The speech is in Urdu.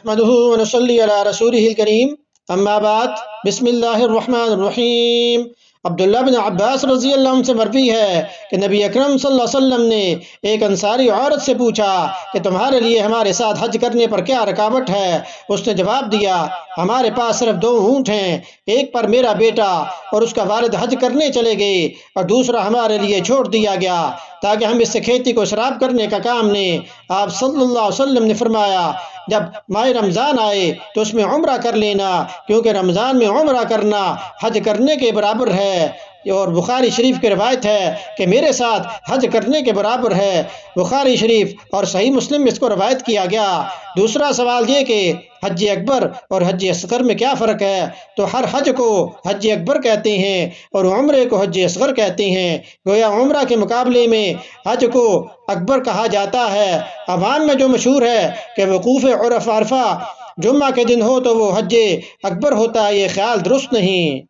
نحمده ونصلي على رسوله الكريم اما بعد بسم اللہ الرحمن الرحیم۔ عبداللہ بن عباس رضی اللہ عنہ سے مروی ہے کہ نبی اکرم صلی اللہ علیہ وسلم نے ایک انصاری عورت سے پوچھا کہ تمہارے لیے ہمارے ساتھ حج کرنے پر کیا رکاوٹ ہے؟ اس نے جواب دیا، ہمارے پاس صرف 2 اونٹ ہیں، ایک پر میرا بیٹا اور اس کا والد حج کرنے چلے گئے اور دوسرا ہمارے لیے چھوڑ دیا گیا تاکہ ہم اس سے کھیتی کو اسراف کرنے کا کام لیں۔ آپ صلی اللہ علیہ وسلم نے فرمایا، جب ماہ رمضان آئے تو اس میں عمرہ کر لینا، کیونکہ رمضان میں عمرہ کرنا حج کرنے کے برابر ہے۔ اور بخاری شریف کی روایت ہے کہ میرے ساتھ حج کرنے کے برابر ہے۔ بخاری شریف اور صحیح مسلم میں اس کو روایت کیا گیا۔ دوسرا سوال یہ کہ حج اکبر اور حج اصغر میں کیا فرق ہے؟ تو ہر حج کو حج اکبر کہتے ہیں اور عمرے کو حج اصغر کہتے ہیں۔ گویا عمرہ کے مقابلے میں حج کو اکبر کہا جاتا ہے۔ عوام میں جو مشہور ہے کہ وقوف عرفہ جمعہ کے دن ہو تو وہ حج اکبر ہوتا ہے، یہ خیال درست نہیں۔